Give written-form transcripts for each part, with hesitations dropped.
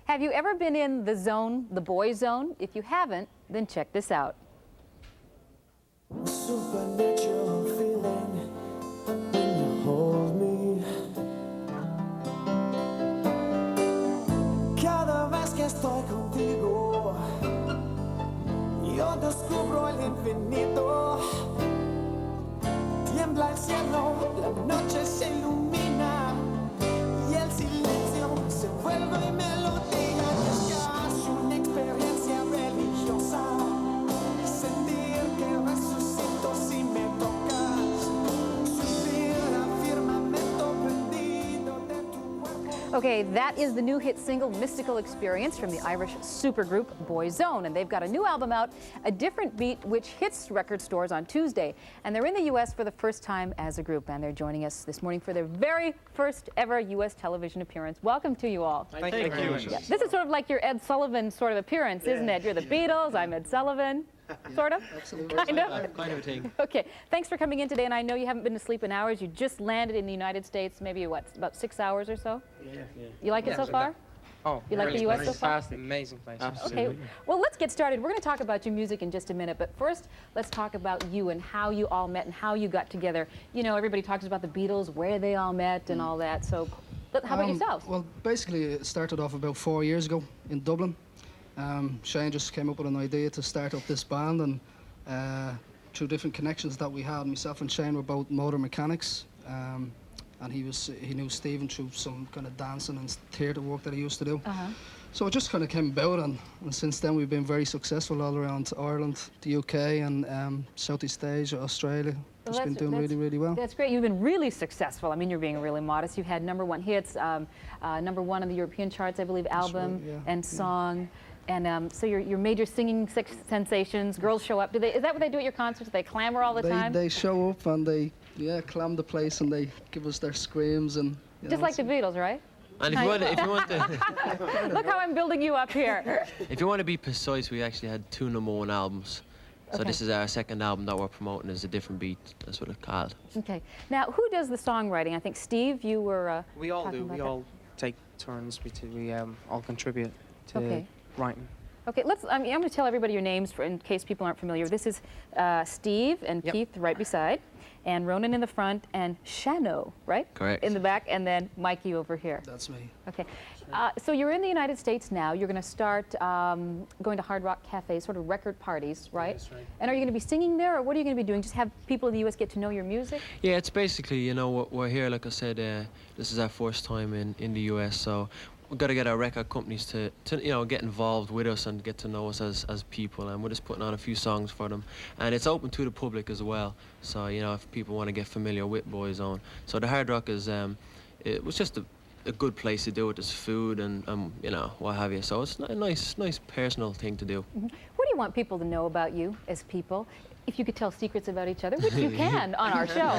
Have you ever been in the zone, the Boyzone? If you haven't, then check this out. Supernatural feeling when you hold me. Cada vez que estoy contigo, yo descubro el infinito. Tiembla el cielo, la noche se ilumina y el silencio se vuelve melodía. Es casi una experiencia religiosa. Sentir que resucito si me tocas. Subir al firmamento prendido de tu cuerpo. Okay, that is the new hit single, Mystical Experience, from the Irish supergroup Boyzone. And they've got a new album out, A Different Beat, which hits record stores on Tuesday. And they're in the U.S. for the first time as a group. And they're joining us this morning for their very first ever U.S. television appearance. Welcome to you all. Thank you very much. Yeah, this is sort of like your Ed Sullivan sort of appearance, isn't it? You're the Beatles, I'm Ed Sullivan. Sort of? Absolutely. Kind of? Kind of a thing. Okay, thanks for coming in today, and I know you haven't been to sleep in hours. You just landed in the United States, maybe what, about 6 hours or so? Yeah. You like it so far? Oh, You like the U.S. so far? fantastic, amazing place. Okay, well, let's get started. We're going to talk about your music in just a minute, but first, let's talk about you and how you all met and how you got together. You know, everybody talks about the Beatles, where they all met and all that, so how about yourselves? Well, basically, it started off about 4 years ago in Dublin. Shane just came up with an idea to start up this band, and through different connections that we had, myself and Shane were both motor mechanics, and he knew Stephen through some kind of dancing and theatre work that he used to do. So it just kind of came about, and since then we've been very successful all around Ireland, the UK, and Southeast Asia, Australia. Well, Just been doing really, really well. That's great. You've been really successful. I mean, you're being really modest. You've had #1 hits, #1 on the European charts, I believe, album right, yeah. and song. And so your major singing sensations, girls show up. Is that what they do at your concerts? They clamor all the time? They show up and they clam the place and they give us their screams and. Just like the Beatles, right? And if you want to, Look how I'm building you up here. if you want to be precise, we actually had 2 #1 albums. So Okay. this is our second album that we're promoting as A Different Beat. That's what it's called. Okay. Now, who does the songwriting? I think Steve, you were. We all talking do. about We that. all take turns. We all contribute to Okay. writing. Okay, I'm going to tell everybody your names in case people aren't familiar. This is Steve and Yep. Keith right beside, and Ronan in the front, and Shano, right? Correct. In the back, and then Mikey over here. That's me. Okay, so you're in the United States now. You're going to start going to Hard Rock cafes, sort of record parties, right? That's right. And are you going to be singing there, or what are you going to be doing? Just have people in the U.S. get to know your music? Yeah, it's basically, you know, we're here, like I said, this is our first time in the US, so we've got to get our record companies to you know, get involved with us and get to know us as people, and we're just putting on a few songs for them, and it's open to the public as well. So you know, if people want to get familiar with Boyzone, so the Hard Rock is it was just a good place to do it. There's food and you know, what have you. So it's a nice personal thing to do. Mm-hmm. What do you want people to know about you as people? If you could tell secrets about each other, which you can on our show.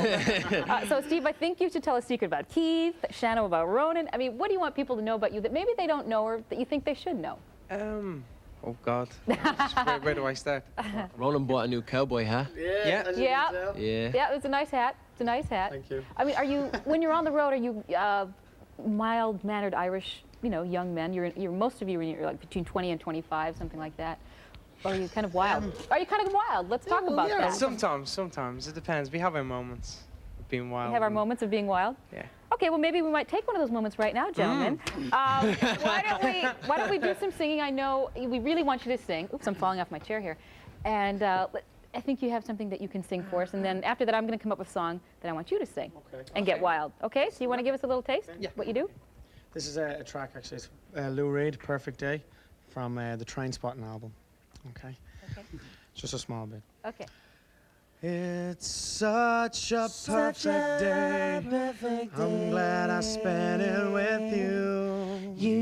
So, Steve, I think you should tell a secret about Keith, Shano about Ronan. I mean, what do you want people to know about you that maybe they don't know or that you think they should know? Oh God. where do I start? Roland bought a new cowboy hat. Yeah. Yeah. Yeah. It's a nice hat. It's a nice hat. Thank you. I mean, are you, when you're on the road, are you mild-mannered Irish, you know, young men? Most of you are like between 20 and 25, something like that. Or are you kind of wild? Are you kind of wild? Let's talk about that. Sometimes. It depends. We have our moments of being wild. We have our moments of being wild? Yeah. Okay, well, maybe we might take one of those moments right now, gentlemen. Why don't we do some singing? I know we really want you to sing. Oops, I'm falling off my chair here. And I think you have something that you can sing for us. And then after that, I'm going to come up with a song that I want you to sing. Okay. And get wild. Okay, so you want to give us a little taste? Yeah. What you do? This is a track, actually. It's Lou Reed, Perfect Day, from the Train Spotting album. Okay? Okay. Just a small bit. Okay. It's such a perfect day. I'm glad I spent it with you.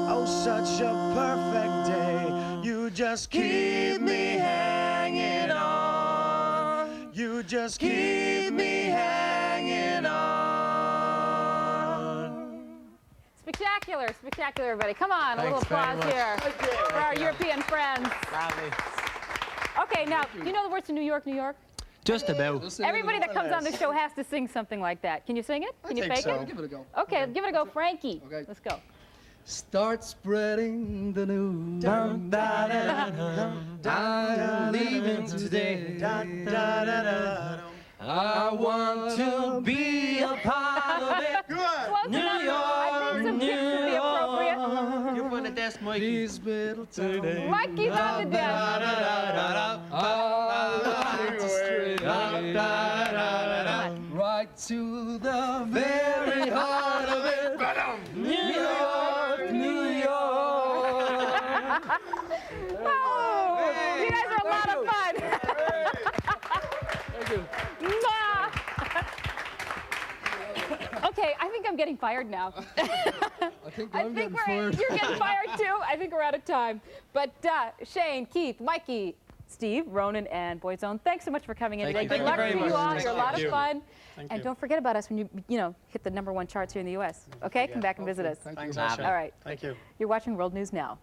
Oh, such a perfect day. You just keep me hanging on. You just keep me hanging on. Spectacular, spectacular, everybody. Come on, a little applause here for our European friends. Okay, now, do you know the words to New York, New York? Just about. Everybody that comes on the show has to sing something like that. Can you sing it? Can you fake so. it? Give it a go. Okay, give it a go. Frankie. Okay. Let's go. Start spreading the news. I'm leaving today. I want to be a part of it. Close enough. I think some tips would be appropriate. You're one of that's Mikey. These middle today. Mikey's on the desk. Right to the very heart of it. New York, New York. Oh, you guys are a lot of fun. Thank you. Mwah. Okay, I think I'm getting fired now. I think I'm getting fired. You're getting fired too. I think we're out of time. But Shane, Keith, Mikey, Steve, Ronan, and Boyzone, thanks so much for coming in today. Good luck to you all. You're a lot of fun. And don't forget about us when you hit the #1 charts here in the U.S. Okay, come back and visit us. Thanks, All right. Thank you. You're watching World News Now.